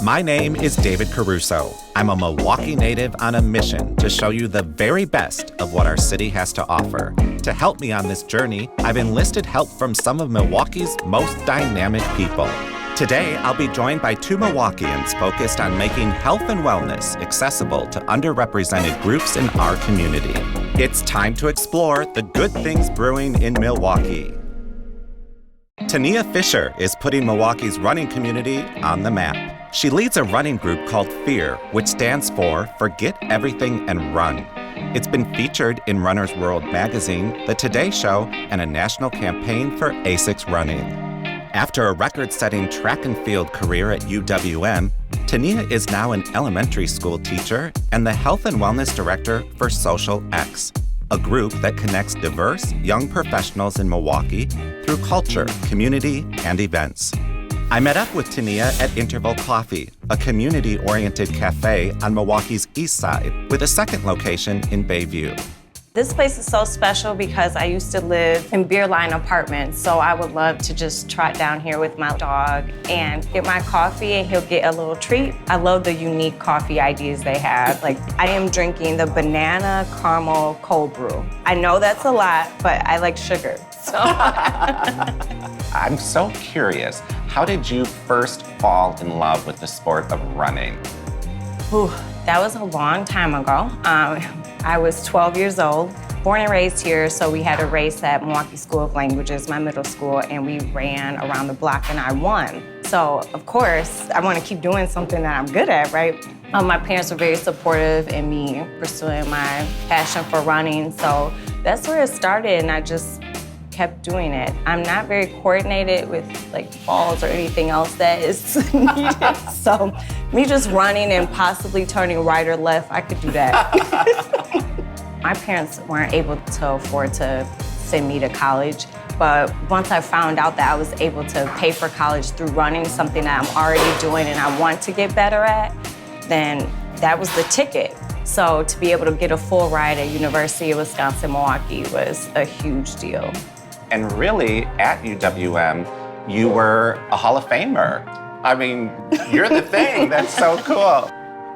My name is David Caruso. I'm a Milwaukee native on a mission to show you the very best of what our city has to offer. To help me on this journey, I've enlisted help from some of Milwaukee's most dynamic people. Today, I'll be joined by two Milwaukeeans focused on making health and wellness accessible to underrepresented groups in our community. It's time to explore the Good Things Brewing in Milwaukee. Tenia Fisher is putting Milwaukee's running community on the map. She leads a running group called F.E.A.R, which stands for Forget Everything and Run. It's been featured in Runner's World magazine, The Today Show, and a national campaign for ASICS running. After a record-setting track and field career at UWM, Tenia is now an elementary school teacher and the Health and Wellness Director for Social X, a group that connects diverse young professionals in Milwaukee through culture, community, and events. I met up with Tenia at Interval Coffee, a community-oriented cafe on Milwaukee's east side with a second location in Bayview. This place is so special because I used to live in beer line apartments, so I would love to just trot down here with my dog and get my coffee and he'll get a little treat. I love the unique coffee ideas they have. Like, I am drinking the banana caramel cold brew. I know that's a lot, but I like sugar, so. I'm so curious, how did you first fall in love with the sport of running? Ooh, that was a long time ago. I was 12 years old, born and raised here, so we had a race at Milwaukee School of Languages, my middle school, and we ran around the block and I won. So, of course, I want to keep doing something that I'm good at, right? My parents were very supportive in me pursuing my passion for running, so that's where it started, and I just kept doing it. I'm not very coordinated with like balls or anything else that is needed. So me just running and possibly turning right or left, I could do that. My parents weren't able to afford to send me to college, but once I found out that I was able to pay for college through running, something that I'm already doing and I want to get better at, then that was the ticket. So to be able to get a full ride at University of Wisconsin-Milwaukee was a huge deal. And really, at UWM, you were a Hall of Famer. I mean, you're the thing. That's so cool.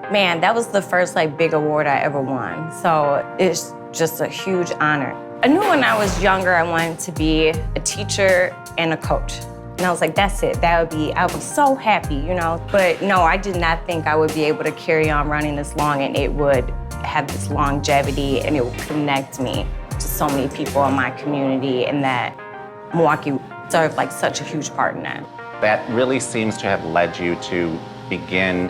Man, that was the first big award I ever won. So it's just a huge honor. I knew when I was younger I wanted to be a teacher and a coach. And I was like, that's it. I'll be so happy, you know? But no, I did not think I would be able to carry on running this long and it would have this longevity and it would connect me to so many people in my community, and that Milwaukee served such a huge part in that. That really seems to have led you to begin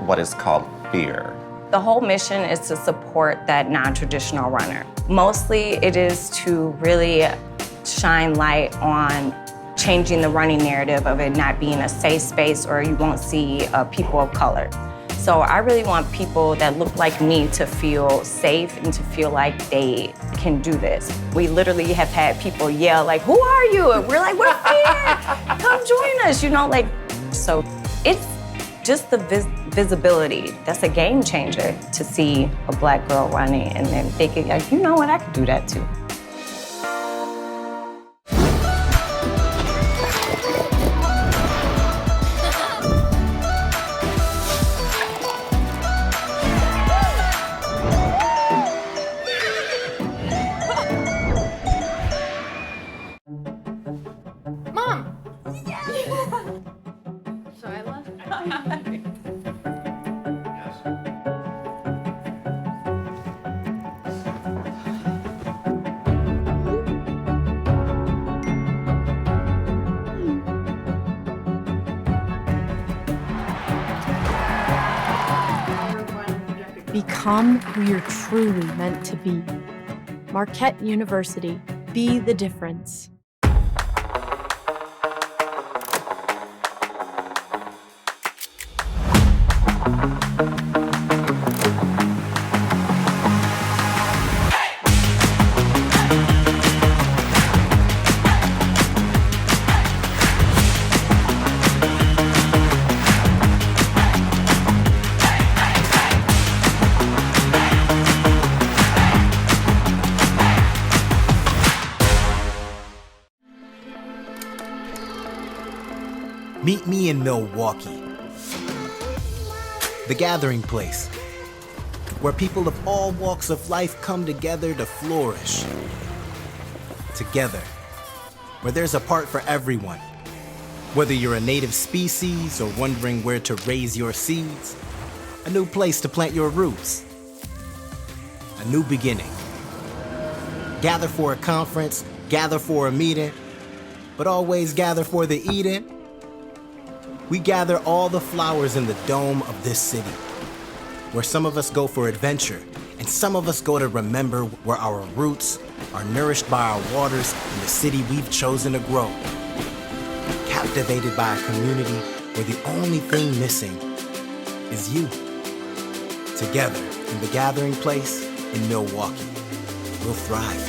what is called F.E.A.R. The whole mission is to support that non-traditional runner. Mostly it is to really shine light on changing the running narrative of it not being a safe space or you won't see people of color. So I really want people that look like me to feel safe and to feel like they can do this. We literally have had people yell who are you? And we're like, we're F.E.A.R. Come join us, So it's just the visibility. That's a game changer to see a Black girl running and then thinking, you know what, I could do that too. Become who you're truly meant to be. Marquette University, be the difference. Meet me in Milwaukee. the gathering place, where people of all walks of life come together to flourish. Together, where there's a part for everyone. Whether you're a native species or wondering where to raise your seeds, a new place to plant your roots, a new beginning. Gather for a conference, gather for a meeting, but always gather for the eating. We gather all the flowers in the dome of this city, where some of us go for adventure, and some of us go to remember where our roots are nourished by our waters in the city we've chosen to grow. Captivated by a community where the only thing missing is you. Together, in the gathering place in Milwaukee, we'll thrive.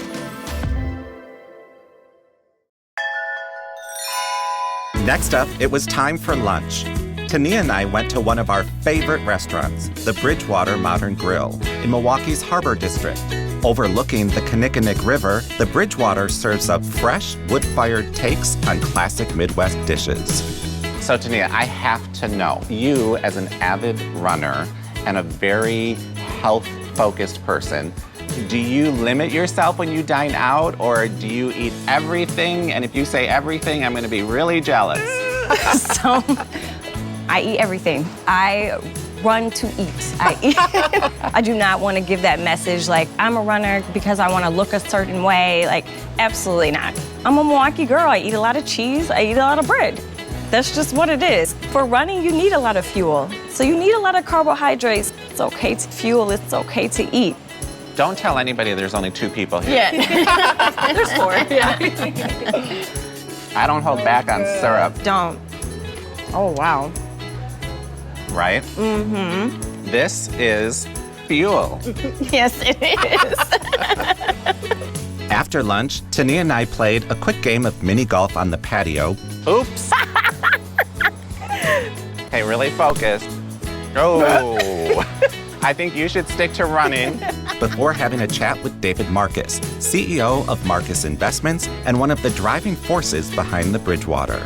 Next up, it was time for lunch. Tenia and I went to one of our favorite restaurants, the Bridgewater Modern Grill, in Milwaukee's Harbor District. Overlooking the Kinnickinnick River, the Bridgewater serves up fresh, wood-fired takes on classic Midwest dishes. So Tenia, I have to know, you as an avid runner and a very health-focused person, do you limit yourself when you dine out, or do you eat everything? And if you say everything, I'm gonna be really jealous. So, I eat everything. I run to eat. I do not want to give that message like, I'm a runner because I want to look a certain way. Like, absolutely not. I'm a Milwaukee girl. I eat a lot of cheese. I eat a lot of bread. That's just what it is. For running, you need a lot of fuel. So you need a lot of carbohydrates. It's okay to fuel. It's okay to eat. Don't tell anybody there's only 2 people here. Yeah. There's 4. Yeah. I don't hold back on syrup. Don't. Oh, wow. Right? Mm-hmm. This is fuel. Yes, it is. After lunch, Tenia and I played a quick game of mini golf on the patio. Oops. Hey, really focused. Oh. I think you should stick to running. Before having a chat with David Marcus, CEO of Marcus Investments and one of the driving forces behind the Bridgewater.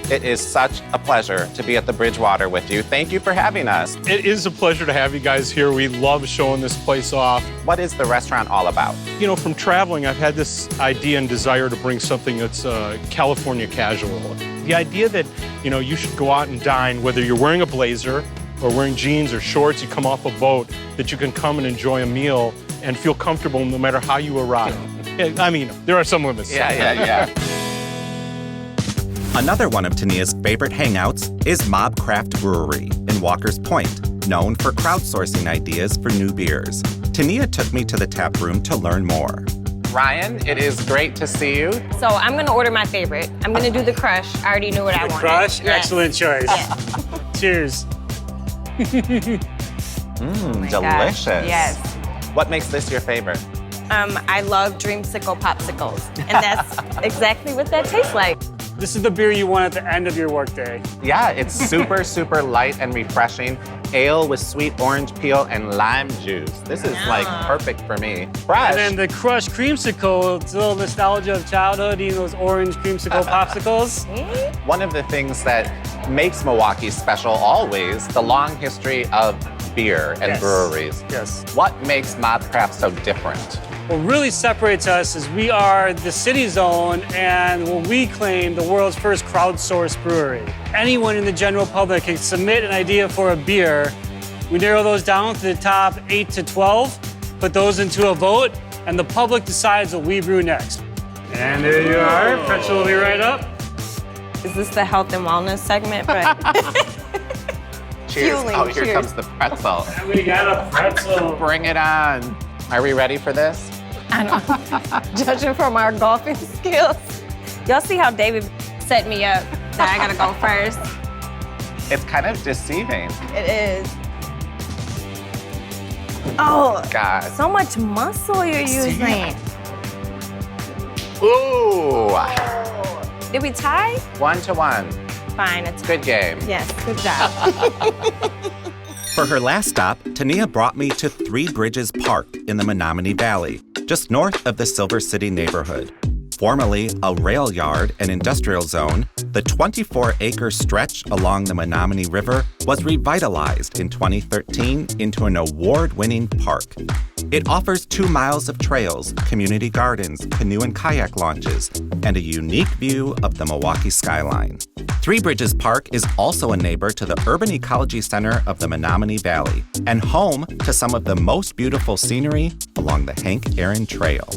It is such a pleasure to be at the Bridgewater with you. Thank you for having us. It is a pleasure to have you guys here. We love showing this place off. What is the restaurant all about? You know, from traveling, I've had this idea and desire to bring something that's California casual. The idea that, you know, you should go out and dine, whether you're wearing a blazer or wearing jeans or shorts, you come off a boat, that you can come and enjoy a meal and feel comfortable no matter how you arrive. I mean, there are some limits. Yeah. Another one of Tenia's favorite hangouts is Mobcraft Brewery in Walker's Point, known for crowdsourcing ideas for new beers. Tenia took me to the tap room to learn more. Ryan, it is great to see you. So I'm gonna order my favorite. I'm gonna do the crush. I already knew what I wanted. Crush? Yes. Excellent choice. Yes. Cheers. Delicious. Yes. What makes this your favorite? I love Dreamsicle popsicles, and that's exactly what that tastes like. This is the beer you want at the end of your workday. Yeah, it's super, super light and refreshing. Ale with sweet orange peel and lime juice. This is like perfect for me. Fresh. And then the crushed creamsicle, it's a little nostalgia of childhood, eating those orange creamsicle popsicles. One of the things that makes Milwaukee special always, the long history of beer and breweries. Yes. What makes Mobcraft so different? What really separates us is we are the city zone and what we claim the world's first crowdsourced brewery. Anyone in the general public can submit an idea for a beer. We narrow those down to the top 8 to 12, put those into a vote, and the public decides what we brew next. And there you are. Pretzel will be right up. Is this the health and wellness segment? But Cheers. Fueling, Oh, here cheers. comes the pretzel. And we got a pretzel. Bring it on. Are we ready for this? I don't, judging from our golfing skills, y'all see how David set me up that I gotta go first? It's kind of deceiving. It is. Oh, God. so much muscle you're using. Ooh. Did we tie? 1-1. Fine, it's Good game. Yes, good job. For her last stop, Tenia brought me to Three Bridges Park in the Menominee Valley, just north of the Silver City neighborhood. Formerly a rail yard and industrial zone, the 24-acre stretch along the Menominee River was revitalized in 2013 into an award-winning park. It offers 2 miles of trails, community gardens, canoe and kayak launches, and a unique view of the Milwaukee skyline. Three Bridges Park is also a neighbor to the Urban Ecology Center of the Menominee Valley and home to some of the most beautiful scenery along the Hank Aaron Trail.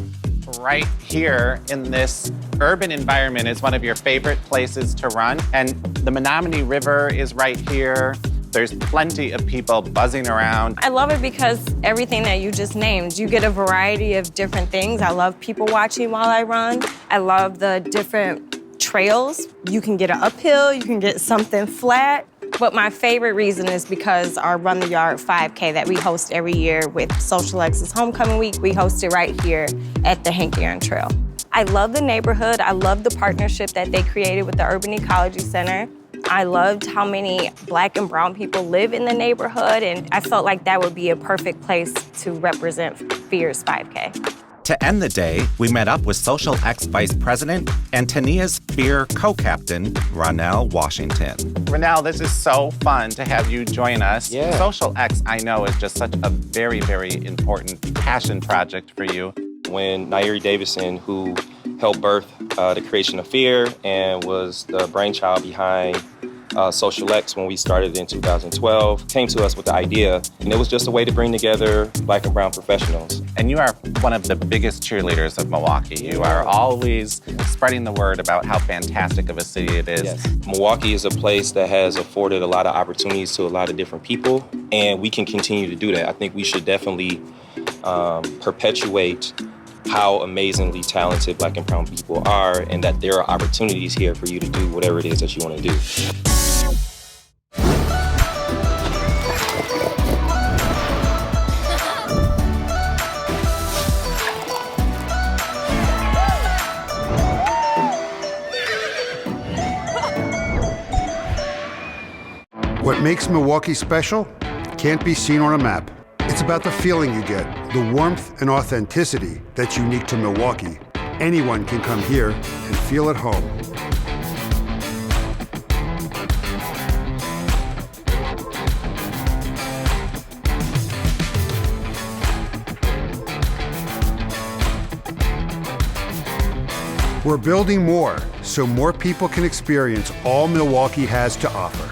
Right here in this urban environment is one of your favorite places to run. And the Menominee River is right here. There's plenty of people buzzing around. I love it because everything that you just named, you get a variety of different things. I love people watching while I run. I love the different trails. You can get an uphill, you can get something flat. But my favorite reason is because our Run the Yard 5K that we host every year with Social X's Homecoming Week, we host it right here at the Hank Aaron Trail. I love the neighborhood. I love the partnership that they created with the Urban Ecology Center. I loved how many Black and brown people live in the neighborhood, and I felt like that would be a perfect place to represent F.E.A.R's 5K. To end the day, we met up with Social X Vice President and Tenia's F.E.A.R co-captain, Ronell Washington. Ronell, this is so fun to have you join us. Yeah. Social X, I know, is just such a very, very important passion project for you. When Nairi Davison, who helped birth the creation of F.E.A.R and was the brainchild behind Social X when we started in 2012, came to us with the idea, and it was just a way to bring together Black and brown professionals. And you are one of the biggest cheerleaders of Milwaukee. You are always spreading the word about how fantastic of a city it is. Yes. Milwaukee is a place that has afforded a lot of opportunities to a lot of different people, and we can continue to do that. I think we should definitely perpetuate how amazingly talented Black and brown people are, and that there are opportunities here for you to do whatever it is that you want to do. What makes Milwaukee special can't be seen on a map. It's about the feeling you get, the warmth and authenticity that's unique to Milwaukee. Anyone can come here and feel at home. We're building more so more people can experience all Milwaukee has to offer.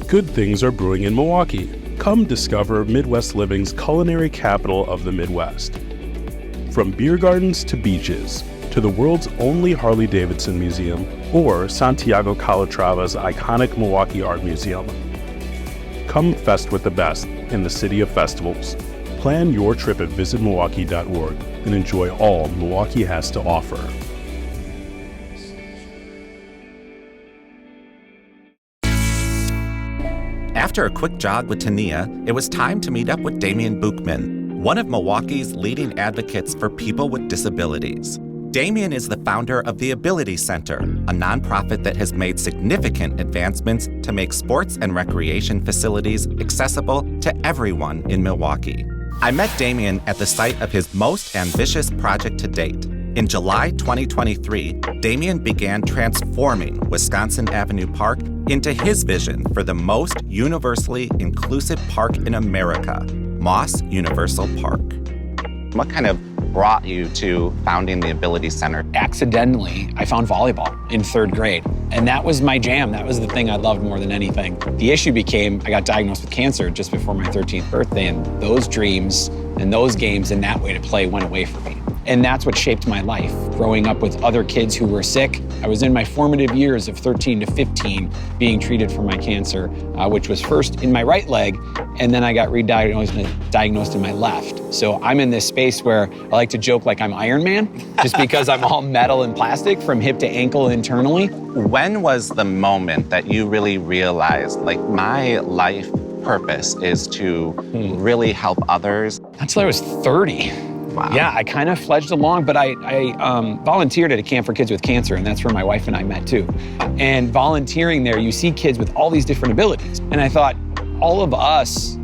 Good things are brewing in Milwaukee. Come discover Midwest Living's culinary capital of the Midwest. From beer gardens to beaches, to the world's only Harley-Davidson museum, or Santiago Calatrava's iconic Milwaukee Art Museum. Come fest with the best in the city of festivals. Plan your trip at visitmilwaukee.org and enjoy all Milwaukee has to offer. After a quick jog with Tenia, it was time to meet up with Damian Buchman, one of Milwaukee's leading advocates for people with disabilities. Damian is the founder of the Ability Center, a nonprofit that has made significant advancements to make sports and recreation facilities accessible to everyone in Milwaukee. I met Damian at the site of his most ambitious project to date. In July 2023, Damian began transforming Wisconsin Avenue Park into his vision for the most universally inclusive park in America, Moss Universal Park. What kind of brought you to founding the Ability Center? Accidentally, I found volleyball in 3rd grade, and that was my jam. That was the thing I loved more than anything. The issue became I got diagnosed with cancer just before my 13th birthday, and those dreams and those games and that way to play went away from me. And that's what shaped my life. Growing up with other kids who were sick, I was in my formative years of 13 to 15 being treated for my cancer, which was first in my right leg, and then I got diagnosed in my left. So I'm in this space where I like to joke like I'm Iron Man, just because I'm all metal and plastic from hip to ankle internally. When was the moment that you really realized, like, my life purpose is to really help others? Until I was 30. Wow. Yeah, I kind of fledged along, but I volunteered at a camp for kids with cancer, and that's where my wife and I met too. And volunteering there, you see kids with all these different abilities. And I thought, all of us,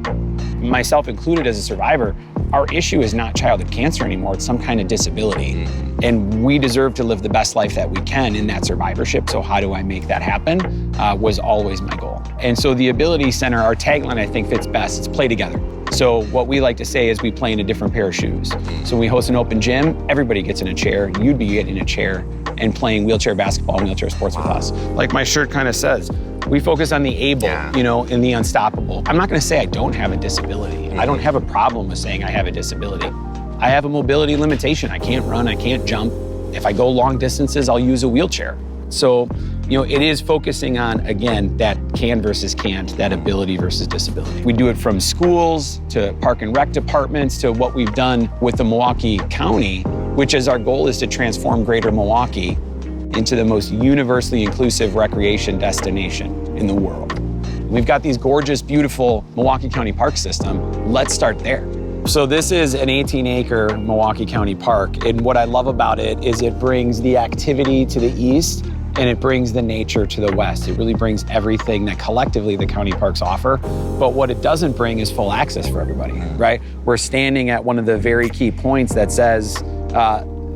myself included as a survivor, our issue is not childhood cancer anymore, it's some kind of disability. And we deserve to live the best life that we can in that survivorship, so how do I make that happen, was always my goal. And so the Ability Center, our tagline I think fits best, it's play together. So what we like to say is we play in a different pair of shoes. So when we host an open gym, everybody gets in a chair, you'd be getting in a chair and playing wheelchair basketball and wheelchair sports with us. Like my shirt kind of says, we focus on the able, you know, and the unstoppable. I'm not gonna say I don't have a disability. I don't have a problem with saying I have a disability. I have a mobility limitation. I can't run, I can't jump. If I go long distances, I'll use a wheelchair. So, you know, it is focusing on, again, that can versus can't, that ability versus disability. We do it from schools to park and rec departments to what we've done with the Milwaukee County, which is our goal is to transform greater Milwaukee into the most universally inclusive recreation destination in the world. We've got these gorgeous, beautiful Milwaukee County park system. Let's start there. So this is an 18-acre Milwaukee County park, and what I love about it is it brings the activity to the east and it brings the nature to the west. It really brings everything that collectively the county parks offer, but what it doesn't bring is full access for everybody, right? We're standing at one of the very key points that says,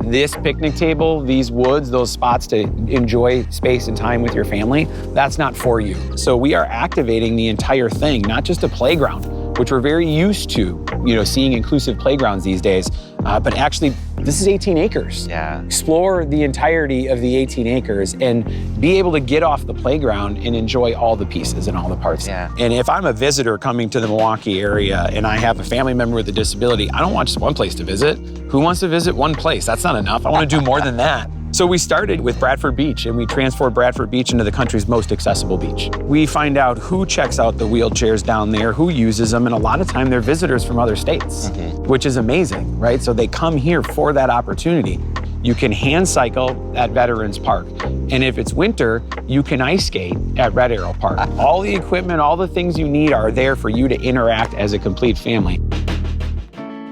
this picnic table, these woods, those spots to enjoy space and time with your family, that's not for you. So we are activating the entire thing, not just a playground, which we're very used to, you know, seeing inclusive playgrounds these days, but actually this is 18 acres. Yeah. Explore the entirety of the 18 acres and be able to get off the playground and enjoy all the pieces and all the parts. Yeah. And if I'm a visitor coming to the Milwaukee area and I have a family member with a disability, I don't want just one place to visit. Who wants to visit one place? That's not enough. I want to do more than that. So we started with Bradford Beach, and we transformed Bradford Beach into the country's most accessible beach. We find out who checks out the wheelchairs down there, who uses them, and a lot of time they're visitors from other states, which is amazing, right? So they come here for that opportunity. You can hand cycle at Veterans Park, and if it's winter, you can ice skate at Red Arrow Park. All the equipment, all the things you need are there for you to interact as a complete family.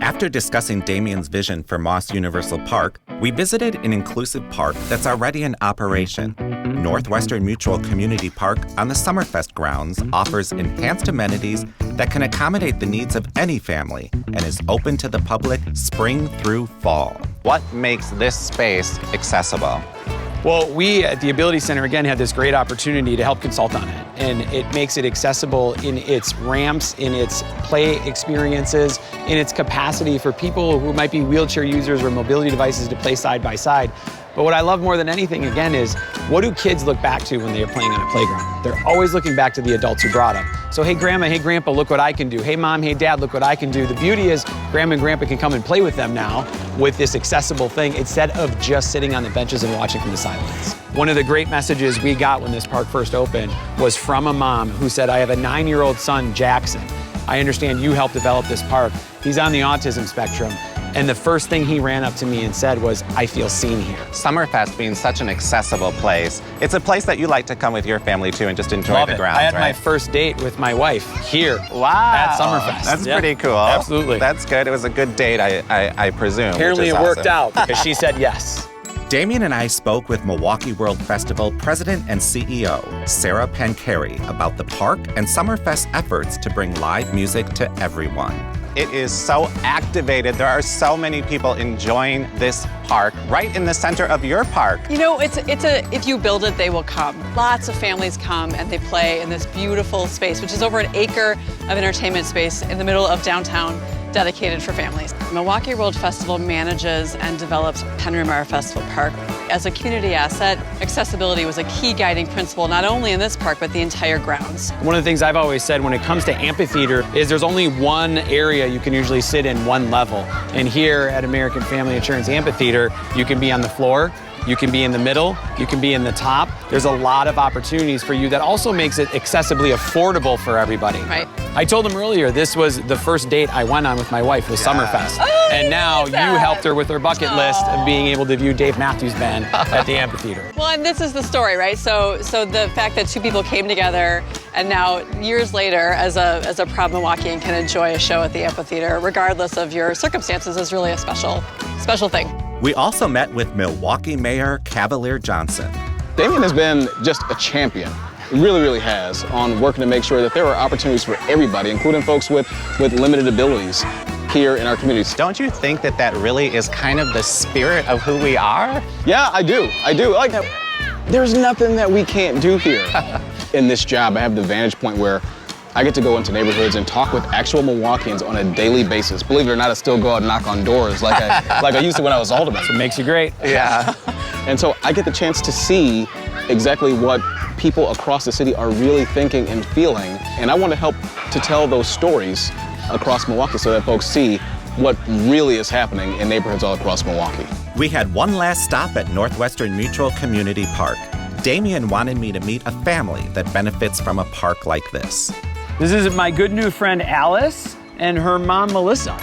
After discussing Damian's vision for Moss Universal Park, we visited an inclusive park that's already in operation. Northwestern Mutal Community Park on the Summerfest grounds offers enhanced amenities that can accommodate the needs of any family and is open to the public spring through fall. What makes this space accessible? Well, we at the Ability Center, again, had this great opportunity to help consult on it. And it makes it accessible in its ramps, in its play experiences, in its capacity for people who might be wheelchair users or mobility devices to play side by side. But what I love more than anything, again, is what do kids look back to when they are playing on a playground? They're always looking back to the adults who brought them. So, hey, grandma, hey, grandpa, look what I can do. Hey, mom, hey, dad, look what I can do. The beauty is grandma and grandpa can come and play with them now with this accessible thing instead of just sitting on the benches and watching from the sidelines. One of the great messages we got when this park first opened was from a mom who said, I have a 9-year-old son, Jackson. I understand you helped develop this park. He's on the autism spectrum. And the first thing he ran up to me and said was, I feel seen here. Summerfest being such an accessible place, it's a place that you like to come with your family to and just enjoy the grounds, I had right? my first date with my wife here. Wow. At Summerfest. That's pretty cool. Absolutely. That's good. It was a good date, I presume. Apparently it which is worked awesome. out because she said yes. Damian and I spoke with Milwaukee World Festival President and CEO Sarah Pancari about the park and Summerfest efforts to bring live music to everyone. It is so activated. There are so many people enjoying this park right in the center of your park. You know, if you build it, they will come. Lots of families come and they play in this beautiful space, which is over an acre of entertainment space in the middle of downtown dedicated for families. Milwaukee World Festival manages and develops Henry Meyer Festival Park. As a community asset, accessibility was a key guiding principle, not only in this park, but the entire grounds. One of the things I've always said when it comes to amphitheater is there's only one area you can usually sit in, one level. And here at American Family Insurance Amphitheater, you can be on the floor, you can be in the middle, you can be in the top. There's a lot of opportunities for you that also makes it accessibly affordable for everybody. Right. I told them earlier, this was the first date I went on with my wife, was Summerfest. Oh, and now you helped her with her bucket list of being able to view Dave Matthews Band at the amphitheater. Well, and this is the story, right? So the fact that two people came together and now years later, as a proud Milwaukeean, can enjoy a show at the amphitheater, regardless of your circumstances, is really a special thing. We also met with Milwaukee Mayor Cavalier Johnson. Damian has been just a champion. He really, really has, on working to make sure that there are opportunities for everybody, including folks with limited abilities here in our communities. Don't you think that that really is kind of the spirit of who we are? Yeah, I do. Like, there's nothing that we can't do here. In this job, I have the vantage point where I get to go into neighborhoods and talk with actual Milwaukeeans on a daily basis. Believe it or not, I still go out and knock on doors like I used to when I was older. It makes you great. Yeah. And so I get the chance to see exactly what people across the city are really thinking and feeling. And I want to help to tell those stories across Milwaukee so that folks see what really is happening in neighborhoods all across Milwaukee. We had one last stop at Northwestern Mutal Community Park. Damian wanted me to meet a family that benefits from a park like this. This is my good new friend Alice and her mom Melissa.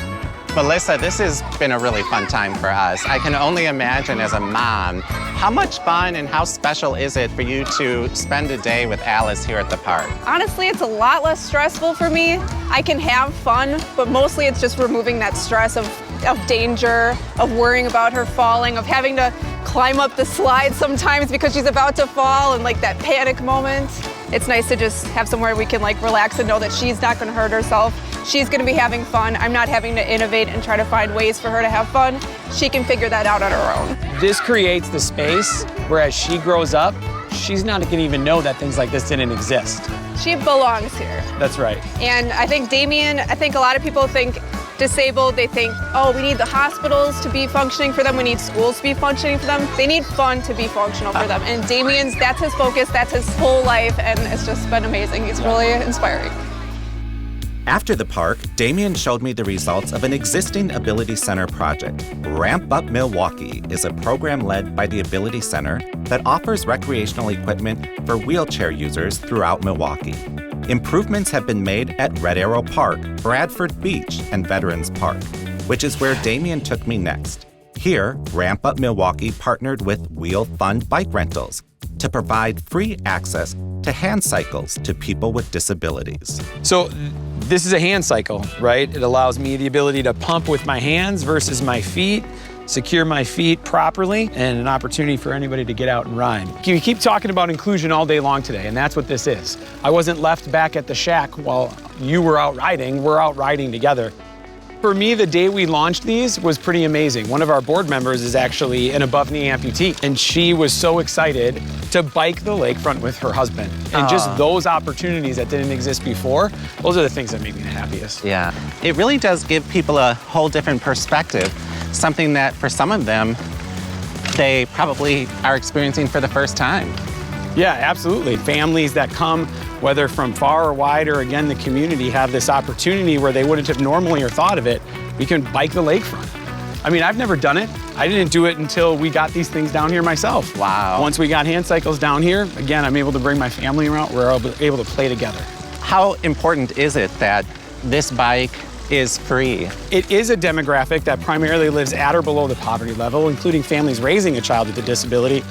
Melissa, this has been a really fun time for us. I can only imagine as a mom, how much fun and how special is it for you to spend a day with Alice here at the park? Honestly, it's a lot less stressful for me. I can have fun, but mostly it's just removing that stress of danger, of worrying about her falling, of having to climb up the slide sometimes because she's about to fall, and like that panic moment. It's nice to just have somewhere we can like relax and know that she's not gonna hurt herself. She's gonna be having fun. I'm not having to innovate and try to find ways for her to have fun. She can figure that out on her own. This creates the space where as she grows up, she's not gonna even know that things like this didn't exist. She belongs here. That's right. And I think Damian, I think a lot of people think disabled, they think, oh, we need the hospitals to be functioning for them, we need schools to be functioning for them. They need fun to be functional for them. And Damian's, that's his focus, that's his whole life, and it's just been amazing. He's really inspiring. After the park, Damian showed me the results of an existing Ability Center project. RampUp Milwaukee is a program led by the Ability Center that offers recreational equipment for wheelchair users throughout Milwaukee. Improvements have been made at Red Arrow Park, Bradford Beach, and Veterans Park, which is where Damian took me next. Here, RampUp Milwaukee partnered with Wheel Fund Bike Rentals to provide free access to hand cycles to people with disabilities. So this is a hand cycle, right? It allows me the ability to pump with my hands versus my feet, secure my feet properly, and an opportunity for anybody to get out and ride. We keep talking about inclusion all day long today, and that's what this is. I wasn't left back at the shack while you were out riding. We're out riding together. For me, the day we launched these was pretty amazing. One of our board members is actually an above-knee amputee, and she was so excited to bike the lakefront with her husband. And just those opportunities that didn't exist before, those are the things that make me the happiest. Yeah, it really does give people a whole different perspective, something that for some of them, they probably are experiencing for the first time. Yeah, absolutely. Families that come, whether from far or wide, or again, the community, have this opportunity where they wouldn't have normally or thought of it. We can bike the lakefront. I mean, I've never done it. I didn't do it until we got these things down here myself. Wow. Once we got hand cycles down here, again, I'm able to bring my family around. We're able to play together. How important is it that this bike is free? It is a demographic that primarily lives at or below the poverty level, including families raising a child with a disability.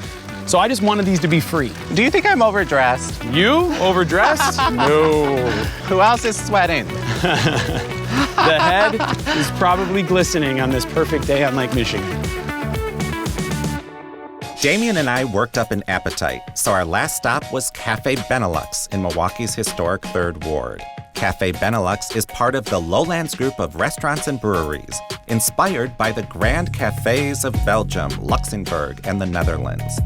So I just wanted these to be free. Do you think I'm overdressed? You? Overdressed? No. Who else is sweating? The head is probably glistening on this perfect day on Lake Michigan. Damian and I worked up an appetite, so our last stop was Cafe Benelux in Milwaukee's historic 3rd Ward. Cafe Benelux is part of the Lowlands group of restaurants and breweries, inspired by the grand cafes of Belgium, Luxembourg, and the Netherlands.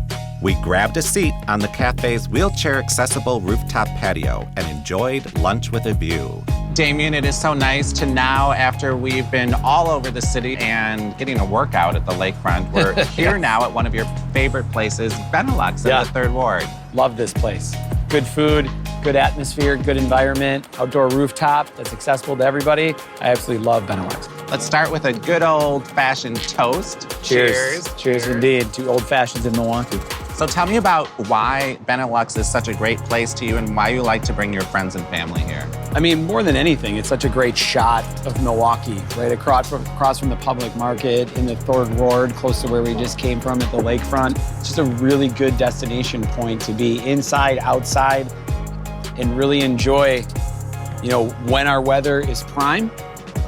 We grabbed a seat on the cafe's wheelchair-accessible rooftop patio and enjoyed lunch with a view. Damian, it is so nice to now, after we've been all over the city and getting a workout at the lakefront, we're here now at one of your favorite places, Benelux in the 3rd Ward. Love this place. Good food, good atmosphere, good environment, outdoor rooftop that's accessible to everybody. I absolutely love Benelux. Let's start with a good old-fashioned toast. Cheers. Cheers indeed to old fashions in Milwaukee. So tell me about why Benelux is such a great place to you and why you like to bring your friends and family here. I mean, more than anything, it's such a great shot of Milwaukee, right across from the public market in the 3rd Ward, close to where we just came from at the lakefront. It's just a really good destination point to be inside, outside, and really enjoy, when our weather is prime.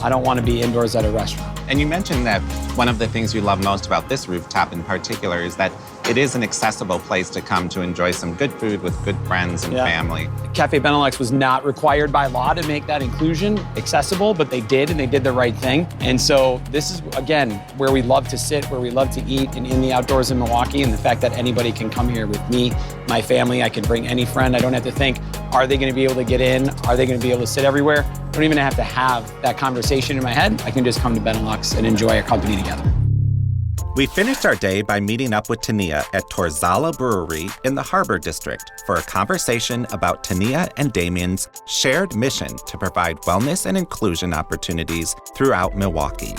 I don't want to be indoors at a restaurant. And you mentioned that one of the things you love most about this rooftop in particular is that it is an accessible place to come to enjoy some good food with good friends and family. Cafe Benelux was not required by law to make that inclusion accessible, but they did, and they did the right thing. And so this is, again, where we love to sit, where we love to eat, and in the outdoors in Milwaukee, and the fact that anybody can come here with me, my family, I can bring any friend. I don't have to think, are they gonna be able to get in? Are they gonna be able to sit everywhere? I don't even have to have that conversation in my head. I can just come to Benelux and enjoy our company together. We finished our day by meeting up with Tenia at Torzala Brewery in the Harbor District for a conversation about Tenia and Damian's shared mission to provide wellness and inclusion opportunities throughout Milwaukee.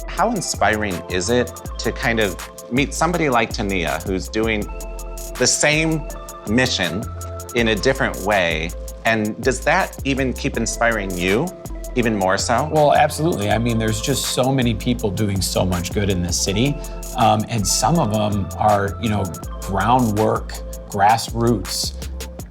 How inspiring is it to kind of meet somebody like Tenia who's doing the same mission in a different way? And does that even keep inspiring you? Even more so? Well, absolutely. I mean, there's just so many people doing so much good in this city. And some of them are, groundwork, grassroots.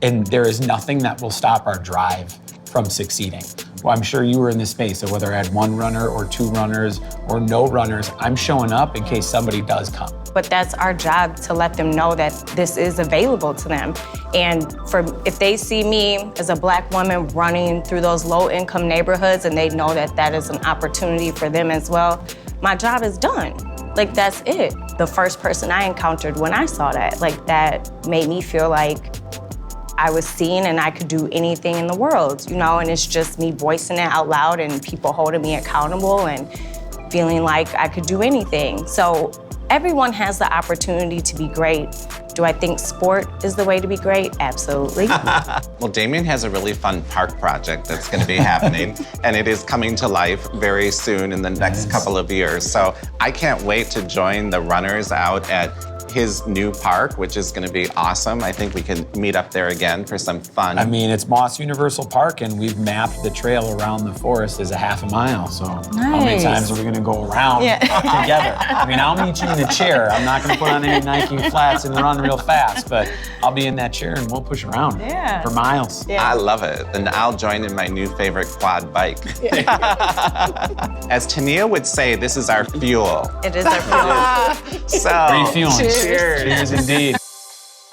And there is nothing that will stop our drive from succeeding. Well, I'm sure you were in this space, so whether I had 1 runner or 2 runners or no runners, I'm showing up in case somebody does come. But that's our job to let them know that this is available to them. And if they see me as a Black woman running through those low-income neighborhoods and they know that that is an opportunity for them as well, my job is done. Like, that's it. The first person I encountered when I saw that, that made me feel like I was seen and I could do anything in the world, and it's just me voicing it out loud and people holding me accountable and feeling like I could do anything. So everyone has the opportunity to be great. Do I think sport is the way to be great? Absolutely. Well, Damian has a really fun park project that's going to be happening, and it is coming to life very soon in the next couple of years. So I can't wait to join the runners out at his new park, which is going to be awesome. I think we can meet up there again for some fun. I mean, it's Moss Universal Park, and we've mapped the trail around the forest as a half a mile. So how many times are we going to go around together? I mean, I'll meet you in the chair. I'm not going to put on any Nike flats and run real fast, but I'll be in that chair and we'll push around for miles. I love it. And I'll join in my new favorite quad bike. As Tenia would say, this is our fuel. It is our fuel. So, refueling. Cheers. Cheers indeed.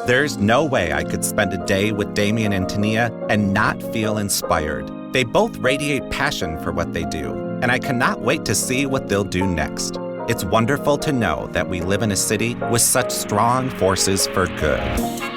There's no way I could spend a day with Damian and Tenia and not feel inspired. They both radiate passion for what they do, and I cannot wait to see what they'll do next. It's wonderful to know that we live in a city with such strong forces for good.